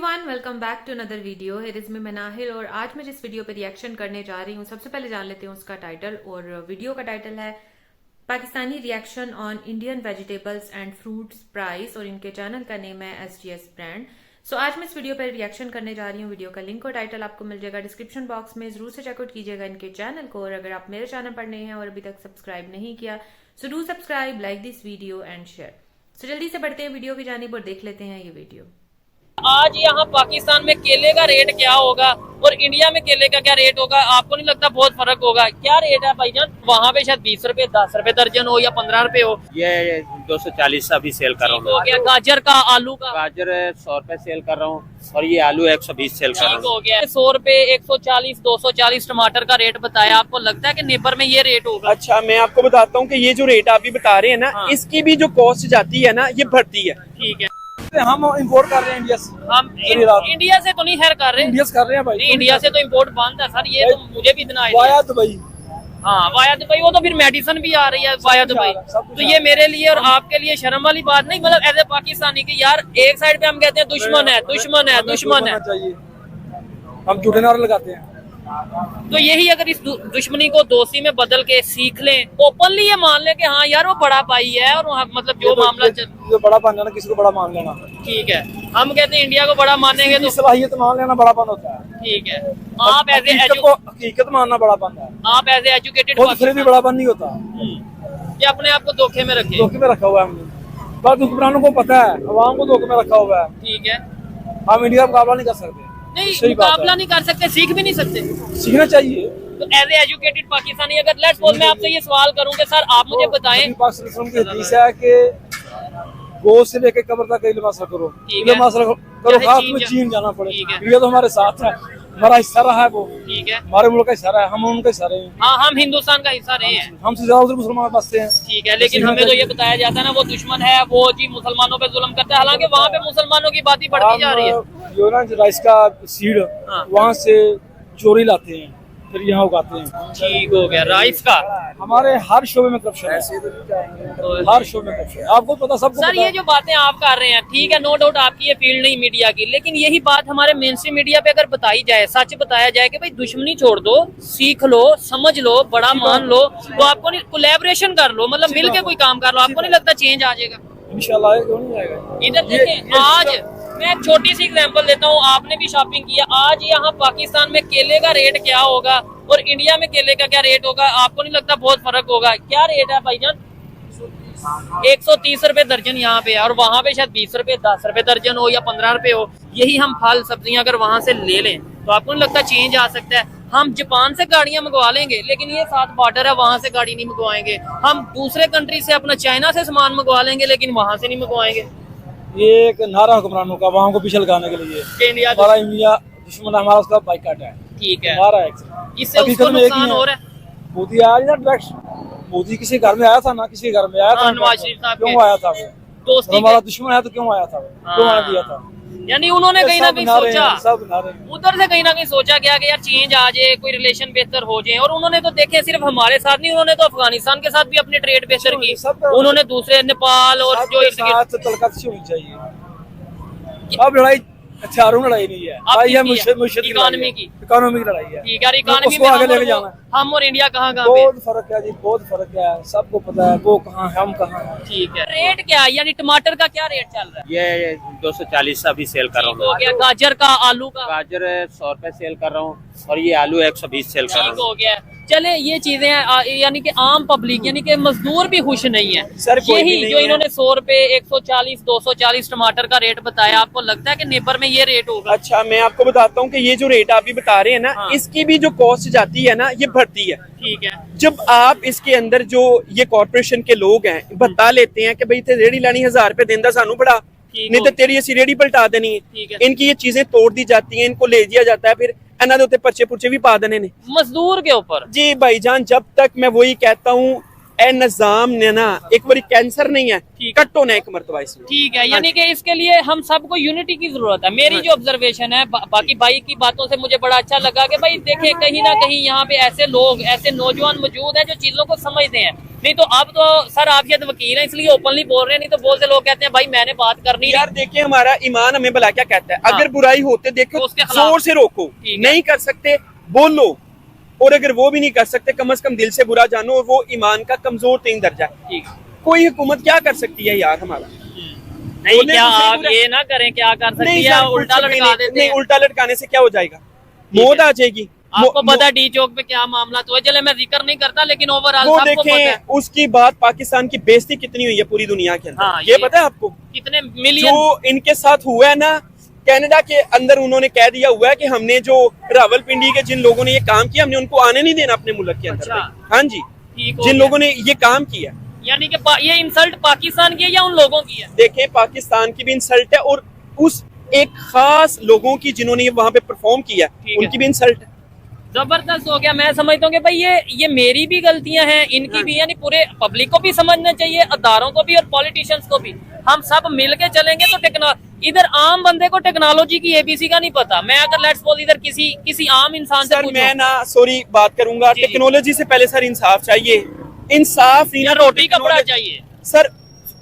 Everyone, welcome back to another video. Here is me Manahil और आज मैं जिस वीडियो पर रिएक्शन करने जा रही हूँ सबसे पहले जान लेते हैं उसका टाइटल। और वीडियो का टाइटल है Pakistani reaction on Indian vegetables and fruits price और इनके चैनल का नेम है SGS ब्रांड। सो आज मैं इस वीडियो पर रिएक्शन करने जा रही हूँ। वीडियो का लिंक और टाइटल आपको मिल जाएगा डिस्क्रिप्शन बॉक्स में। जरूर से चेकआउट कीजिएगा इनके चैनल को। और अगर आप मेरे चैनल पर नए हैं और अभी तक सब्सक्राइब नहीं किया so do subscribe, like this video and share. So जल्दी से बढ़ते हैं वीडियो की जानिब और देख लेते हैं ये वीडियो। आज यहाँ पाकिस्तान में केले का रेट क्या होगा और इंडिया में केले का क्या रेट होगा? आपको नहीं लगता बहुत फर्क होगा? क्या रेट है भाईजान? वहाँ पे शायद 20 रुपए 10 रुपए दर्जन हो या 15 रुपए हो। ये 240 अभी सेल कर रहा हो हूँ। गया गाजर का, आलू का? गाजर 100 रुपए सेल कर रहा हूँ और ये आलू 120 सेल कर रहा हूँ। हो गया 100 रुपए 140 240 टमाटर का रेट बताया। आपको लगता है कि नेबर में ये रेट होगा? अच्छा, मैं आपको बताता हूँ कि ये जो रेट आप भी बता रहे हैं ना, हाँ। इसकी भी जो कॉस्ट जाती है ना, ये बढ़ती है। ठीक है, हम इंपोर्ट कर रहे हैं इंडिया से। हम इंडिया से तो नहीं खैर कर रहे, इंडिया से कर रहे हैं भाई। नहीं इंडिया से तो इम्पोर्ट बंद है सर, ये तो मुझे भी इतना वाया दुबई। हाँ वाया दुबई, वो तो फिर मेडिसिन भी आ रही है वाया दुबई। तो ये मेरे लिए और आपके लिए शर्म वाली बात नहीं, मतलब एज ए पाकिस्तानी की यार एक साइड पे हम कहते हैं दुश्मन है दुश्मन है दुश्मन है, हम झूठे नारे लगाते हैं। तो यही अगर इस दुश्मनी को दोस्ती में बदल के सीख लें, ओपनली ये मान लें कि हाँ यार वो बड़ा भाई है और मतलब जो मामला जो बड़ा मान लेना, किसी को बड़ा मान लेना ठीक है। हम कहते हैं इंडिया को बड़ा मानेंगे तो सलाहियत मान लेना बड़ापन होता है। ठीक है, आप एज हकीकत मानना बड़ापन है। आप एज एजुकेटेड फिर भी बड़ापन नहीं होता, ये अपने आप को धोखे में रखे, धोखे में रखा हुआ है हमने। बस हुक्मरानों को पता है, अवाम को धोखे में रखा हुआ है। ठीक है, हम इंडिया का मुकाबला नहीं कर सकते। नहीं मुकाबला नहीं कर सकते, सीख भी नहीं सकते, सीखना चाहिए। तो एज ए एजुकेटेड पाकिस्तानी अगर लेट्स सपोज मैं आपसे ये सवाल करूं कि सर आप मुझे बताएं, की हदीस है कि गोश्त से लेके कब्र तक इल्म हासिल करो, इल्म हासिल करो, खास में चीन जाना पड़े। ये तो हमारे साथ है, हमारा हिस्सा रहा है वो। ठीक है, हमारे मुल्क का हिस्सा रहा है, हम उनका हिस्सा रहे हैं। हाँ हम हिंदुस्तान का हिस्सा रहे हैं, हमसे ज्यादा उधर मुसलमान बसते हैं। ठीक है, लेकिन हमें तो ये बताया जाता है ना वो दुश्मन है, वो जी मुसलमानों पे जुल्म करता है, हालांकि वहाँ पे मुसलमानों की बात ही बढ़ती जा रही है। जो ना राइस का सीड वहाँ से चोरी लाते हैं फिर यहाँ उगाते हैं। ठीक हो गया, राइस का हमारे हर शोबे में करप्शन है, हर शोबे में करप्शन। आपको पता, सबको सर ये जो बातें आप कर रहे हैं ठीक है, नो डाउट आपकी ये फील्ड नहीं मीडिया की, लेकिन यही बात हमारे मेन स्ट्रीम मीडिया पे अगर बताई जाए, सच बताया जाए कि भाई दुश्मनी छोड़ दो, सीख लो, समझ लो, बड़ा मान लो, तो आपको नहीं कोलैबोरेशन कर लो, मतलब मिल के कोई काम कर लो, आपको नहीं लगता चेंज आ जाएगा? इंशाल्लाह क्यों नहीं आएगा। इधर देखें, आज मैं एक छोटी सी एग्जांपल देता हूँ, आपने भी शॉपिंग किया, आज यहाँ पाकिस्तान में केले का रेट क्या होगा और इंडिया में केले का क्या रेट होगा? आपको नहीं लगता बहुत फर्क होगा? क्या रेट है भाईजान? 130 रुपए दर्जन यहाँ पे है और वहाँ पे शायद 20 रुपए 10 रुपए दर्जन हो या 15 रुपए हो। यही हम फल सब्जियां अगर वहाँ से ले लें तो आपको नहीं लगता चेंज आ सकता है? हम जापान से गाड़ियां मंगवा लेंगे लेकिन ये साथ बॉर्डर है, वहां से गाड़ी नहीं मंगवाएंगे। हम दूसरे कंट्री से अपना चाइना से सामान मंगवा लेंगे लेकिन वहां से नहीं मंगवाएंगे। ये एक नारा हुक्मरानों का वहाँ को पीछे लगाने के लिए, इंडिया दुश्मन हमारा, उसका बाइकाट है। ठीक है, नारा है, इससे उसको नुकसान हो रहा है। मोदी आया ना डायरेक्ट, मोदी किसी घर में आया था ना, किसी घर में आया था, नवाज शरीफ साहब क्यों आया था वो? दोस्ती हमारा दुश्मन है तो क्यों आया था वो? क्यों आने दिया था? यानी उन्होंने कहीं ना कहीं सोचा, सब उधर से कहीं ना कहीं सोचा गया कि यार चेंज आ जाए, कोई रिलेशन बेहतर हो जाए। और उन्होंने तो देखे सिर्फ हमारे साथ नहीं, उन्होंने तो अफगानिस्तान के साथ भी अपनी ट्रेड बेहतर की, उन्होंने दूसरे नेपाल और जो तलकत होनी चाहिए। अब लड़ाई हथियारों लड़ाई नहीं है, इकोनॉमी की लड़ाई है। ठीक है, इकोनॉमी में आगे लेके जाना है। हम और इंडिया कहाँ पे? बहुत फर्क है जी, बहुत फर्क है, सबको पता है वो कहाँ है, हम कहाँ है। ठीक है, रेट क्या है? यानी टमाटर का क्या रेट चल रहा है? ये 240 अभी सेल कर रहा हो हूँ। गया गाजर का, आलू का? गाजर 100 रुपए सेल कर रहा हूँ और ये आलू 120 सेल कर रहा ठीक हो गया। चले ये चीजें यानी कि आम पब्लिक यानी कि मजदूर भी खुश नहीं है सर, यही जो इन्होंने 100 रुपए 140 240 टमाटर का रेट बताया, आपको लगता है कि नेबर में ये रेट होगा? अच्छा, मैं आपको बताता हूँ कि ये जो रेट आप भी बता रहे हैं ना, हाँ। इसकी भी जो कॉस्ट जाती है ना, ये बढ़ती है। ठीक है, जब आप इसके अंदर जो ये कॉर्पोरेशन के लोग हैं बता लेते हैं कि भाई थे रेडी लानी 1000 रुपए देंदा सानू बड़ा, नहीं तो तेरी ऐसी रेडी पलटा देनी है। इनकी ये चीजें तोड़ दी जाती हैं, इनको ले दिया जाता है, फिर इन्होंने उत्ते पर्चे पुर्चे भी पा देने ने मजदूर के ऊपर। जी भाईजान, जब तक मैं वही कहता हूँ ए निजाम ने ना एक बार कैंसर नहीं है, कट होना एक मरतबा इसमें। ठीक है, यानी कि इसके लिए हम सबको यूनिटी की जरूरत है। मेरी जो ऑब्जर्वेशन है, बाकी भाई की बातों से मुझे बड़ा अच्छा लगा कि भाई देखे कहीं ना कहीं यहाँ पे ऐसे लोग, ऐसे नौजवान मौजूद हैं जो चीजों को समझते हैं। नहीं तो अब तो सर आप शायद वकील हैं इसलिए ओपनली बोल रहे हैं, नहीं तो बोलते लोग कहते हैं भाई मैंने बात करनी यार देखिए हमारा ईमान हमें भला क्या कहता है, हाँ। अगर बुराई होते देखो तो उसके खिलाफ। जोर से रोको, ठीक है। नहीं कर सकते बोलो, और अगर वो भी नहीं कर सकते कम से कम दिल से बुरा जानो, और वो ईमान का कमजोर तीन दर्जा है। ठीक। कोई हुकूमत क्या कर सकती है यार हमारा, नहीं बोलने क्या तो सही आप बुरा- ये ना करें, क्या कर सकती नहीं है सर, उल्टा कुछ भी लटका नहीं, देते नहीं हैं। उल्टा लटकाने से क्या हो जाएगा, ठीक मौत है। आ जाएगी। आपको पता डी चौक पे क्या मामला तो है, चले मैं जिक्र नहीं करता लेकिन ओवरऑल वो सबको पता है देखें उसकी बात, पाकिस्तान की बेइज्जती कितनी हुई है पूरी दुनिया के अंदर, हाँ, ये ये- पता है आपको, कितने मिलियन। जो इनके साथ हुआ है ना, कनाडा के अंदर उन्होंने कह दिया हुआ है कि हमने जो रावलपिंडी के जिन लोगों ने ये काम किया हमने उनको आने नहीं देना अपने मुल्क के अंदर। अच्छा। भाई। हाँ जी, ठीक हो जिन गया। लोगों ने ये काम किया, यानी कि ये इंसल्ट पाकिस्तान की है या उन लोगों की है? देखें पाकिस्तान की भी इंसल्ट है और उस एक खास लोगों की जिन्होंने ये वहां पे परफॉर्म किया ठीक है। उनकी भी इंसल्ट है। जबरदस्त हो गया। मैं समझता हूँ कि भाई ये मेरी भी गलतियां हैं, इनकी भी, यानी पूरे पब्लिक को भी समझना चाहिए, अदारों को भी और पॉलिटिशियंस को भी। हम सब मिल के चलेंगे तो इधर आम बंदे को टेक्नोलॉजी की एबीसी का नहीं पता। मैं अगर लेट्स सपोज इधर किसी आम इंसान से सर पूछूं, मैं ना सॉरी बात करूंगा, जी, जी। टेक्नोलॉजी से पहले सर इंसाफ चाहिए, इंसाफ नहीं या ना, रोटी कपड़ा टेक्नोलॉजी- चाहिए सर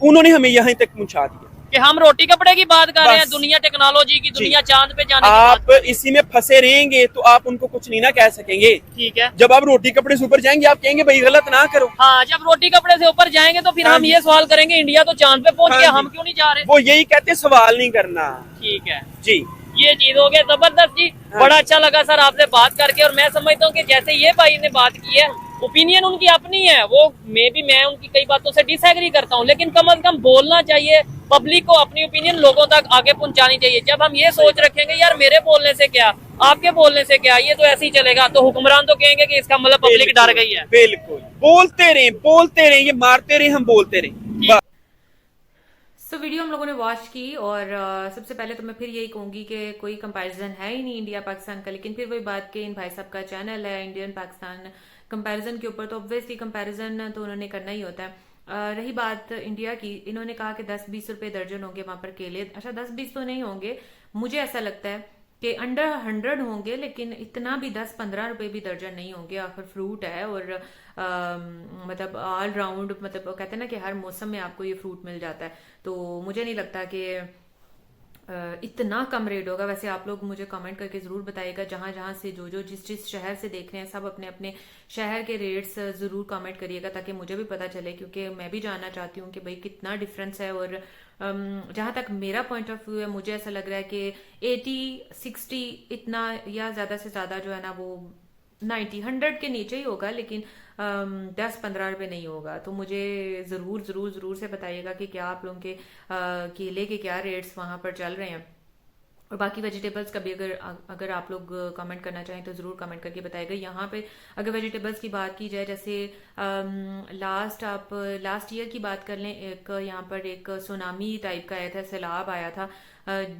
उन्होंने हमें यहाँ तक पहुंचा दिया। कि हम रोटी कपड़े की बात कर रहे हैं, बस। दुनिया टेक्नोलॉजी की, जी। दुनिया चांद पे जाने की बात आप कर रही है। इसी में फंसे रहेंगे तो आप उनको कुछ नहीं ना कह सकेंगे। ठीक है। जब आप रोटी कपड़े से ऊपर जाएंगे आप कहेंगे भाई गलत ना करो। हाँ, जब रोटी कपड़े से ऊपर जाएंगे तो फिर हाँ हम जी। ये सवाल करेंगे इंडिया तो चांद पे पहुंच हाँ गया, जी। हम क्यों नहीं जा रहे? वो यही कहते सवाल नहीं करना। ठीक है, जी ये चीज हो गया। जबरदस्त जी, हाँ। बड़ा अच्छा लगा सर आपसे बात करके। और मैं समझता हूँ कि जैसे ये भाई ने बात की है, ओपिनियन उनकी अपनी है, वो मैं उनकी कई बातों से डिसएग्री करता हूँ, लेकिन कम से कम बोलना चाहिए, पब्लिक को अपनी ओपिनियन लोगों तक आगे पहुंचानी चाहिए। जब हम ये सोच रखेंगे यार मेरे बोलने से क्या, आपके बोलने से क्या, ये तो ऐसे ही चलेगा, तो हुक्मरान तो कहेंगे कि इसका मतलब पब्लिक डर गई है। बिल्कुल, बोलते रहे, ये मारते रहे, हम बोलते रहे। सो वीडियो हम लोगों ने वॉच की और सबसे पहले तो मैं फिर यही कहूंगी कि कोई कंपैरिजन है ही नहीं इंडिया पाकिस्तान का, लेकिन फिर वही बात कि इन भाई साहब का चैनल है इंडियन पाकिस्तान कंपैरिजन के ऊपर, तो ऑब्वियसली कंपैरिजन तो उन्होंने करना ही होता है। रही बात इंडिया की, इन्होंने कहा कि 10-20 रुपए दर्जन होंगे वहां पर केले। अच्छा 10-20 तो नहीं होंगे, मुझे ऐसा लगता है कि अंडर 100 होंगे, लेकिन इतना भी 10-15 रुपए भी दर्जन नहीं होंगे। आखिर फ्रूट है और मतलब ऑल राउंड, मतलब कहते हैं ना कि हर मौसम में आपको ये फ्रूट मिल जाता है, तो मुझे नहीं लगता कि इतना कम रेट होगा। वैसे आप लोग मुझे कमेंट करके जरूर बताइएगा, जहां जहां से जो जिस शहर से देख रहे हैं सब अपने अपने शहर के रेट्स जरूर कमेंट करिएगा, ताकि मुझे भी पता चले, क्योंकि मैं भी जानना चाहती हूँ कि भाई कितना डिफरेंस है। और जहां तक मेरा पॉइंट ऑफ व्यू है, मुझे ऐसा लग रहा है कि 80-60 इतना या ज्यादा से ज्यादा जो है ना वो 90-100 के नीचे ही होगा, लेकिन 10-15 रुपए नहीं होगा। तो मुझे जरूर से बताइएगा कि क्या आप लोगों के केले के क्या रेट्स वहां पर चल रहे हैं। और बाकी वेजिटेबल्स का भी अगर आप लोग कमेंट करना चाहें तो जरूर कमेंट करके बताइएगा। यहाँ पे अगर वेजिटेबल्स की बात की जाए, जैसे लास्ट ईयर की बात कर लें, एक यहाँ पर एक सुनामी टाइप का आया था, सैलाब आया था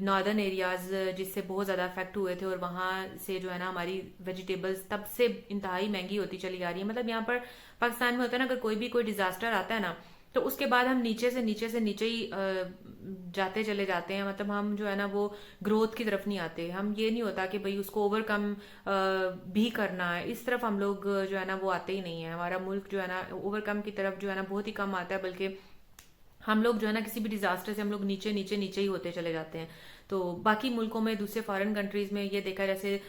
नॉर्दर्न एरियाज, जिससे बहुत ज़्यादा अफेक्ट हुए थे, और वहाँ से जो है ना हमारी वेजिटेबल्स तब से इंतहाई महंगी होती चली आ रही है। मतलब यहाँ पर पाकिस्तान में होता है ना, अगर कोई डिजास्टर आता है ना, तो उसके बाद हम नीचे से नीचे ही जाते चले जाते हैं। मतलब हम जो है ना वो ग्रोथ की तरफ नहीं आते। हम ये नहीं होता कि भाई उसको ओवरकम भी करना है, इस तरफ हम लोग जो है ना वो आते ही नहीं है। हमारा मुल्क जो है ना ओवरकम की तरफ जो है ना बहुत ही कम आता है, बल्कि हम लोग जो है ना किसी भी डिजास्टर से हम लोग नीचे ही होते चले जाते हैं। तो बाकी मुल्कों में, दूसरे फॉरेन कंट्रीज में ये देखा, जैसे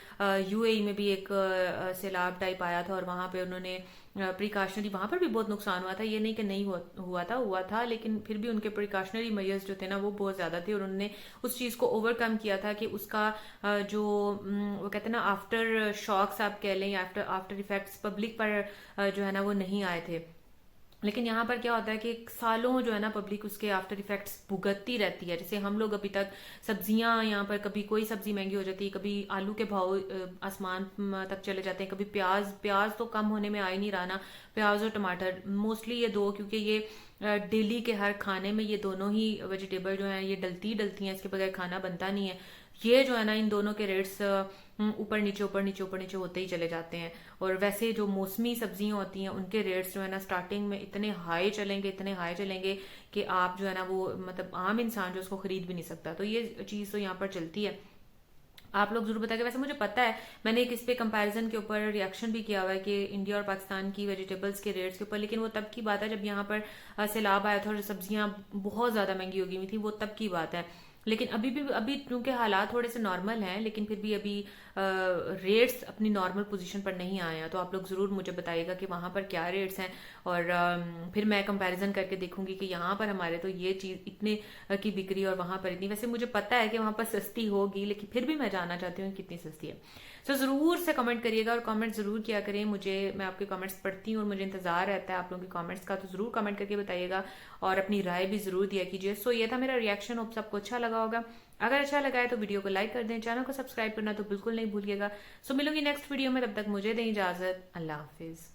यूएई में भी एक सैलाब टाइप आया था और वहां पे उन्होंने प्रिकॉशनरी, वहां पर भी बहुत नुकसान हुआ था, ये नहीं कि नहीं हुआ था, लेकिन फिर भी उनके प्रिकॉशनरी मेजर्स जो थे ना वो बहुत ज्यादा थे, और उन्होंने उस चीज को ओवरकम किया था कि उसका जो वो कहते हैं ना आफ्टर शॉक्स आप कह लें, या आफ्टर इफेक्ट्स पब्लिक पर जो है ना वो नहीं आए थे। लेकिन यहाँ पर क्या होता है कि सालों जो है ना पब्लिक उसके आफ्टर इफेक्ट्स भुगतती रहती है। जैसे हम लोग अभी तक सब्जियां, यहाँ पर कभी कोई सब्जी महंगी हो जाती है, कभी आलू के भाव आसमान तक चले जाते हैं, कभी प्याज तो कम होने में आ ही नहीं रहा ना, प्याज और टमाटर मोस्टली ये दो, क्योंकि ये डेली के हर खाने में ये दोनों ही वेजिटेबल जो है ये डलती हैं, इसके बगैर खाना बनता नहीं है। ये जो है ना इन दोनों के रेट्स ऊपर नीचे होते ही चले जाते हैं। और वैसे जो मौसमी सब्जियां होती हैं उनके रेट्स जो है ना स्टार्टिंग में इतने हाई चलेंगे कि आप जो है ना वो मतलब आम इंसान जो उसको खरीद भी नहीं सकता। तो ये चीज तो यहाँ पर चलती है। आप लोग जरूर बताइए। वैसे मुझे पता है, मैंने एक इस पे कंपैरिजन के ऊपर रिएक्शन भी किया हुआ है कि इंडिया और पाकिस्तान की वेजिटेबल्स के रेट्स के ऊपर, लेकिन वो तब की बात है जब यहाँ पर सैलाब आया था और सब्जियां बहुत ज्यादा महंगी हो गई हुई थी, वो तब की बात है। लेकिन अभी क्योंकि हालात थोड़े से नॉर्मल हैं, लेकिन फिर भी अभी रेट्स अपनी नॉर्मल पोजीशन पर नहीं आए हैं। तो आप लोग जरूर मुझे बताइएगा कि वहां पर क्या रेट्स हैं, और फिर मैं कंपैरिजन करके देखूंगी कि यहाँ पर हमारे तो ये चीज इतने की बिक्री और वहां पर इतनी। वैसे मुझे पता है कि वहां पर सस्ती होगी, लेकिन फिर भी मैं जानना चाहती हूँ कितनी सस्ती है। तो जरूर से कमेंट करिएगा और कमेंट जरूर किया करें मुझे, मैं आपके कमेंट्स पढ़ती हूँ और मुझे इंतजार रहता है आप लोगों के कमेंट्स का। तो जरूर कमेंट करके बताइएगा और अपनी राय भी जरूर दिया कीजिए। सो ये था मेरा रिएक्शन, होप सबको अच्छा लगा होगा। अगर अच्छा लगा है तो वीडियो को लाइक कर दें, चैनल को सब्सक्राइब करना तो बिल्कुल नहीं भूलिएगा। सो मिलूंगी नेक्स्ट वीडियो में, तब तक मुझे दें इजाजत। अल्लाह हाफिज।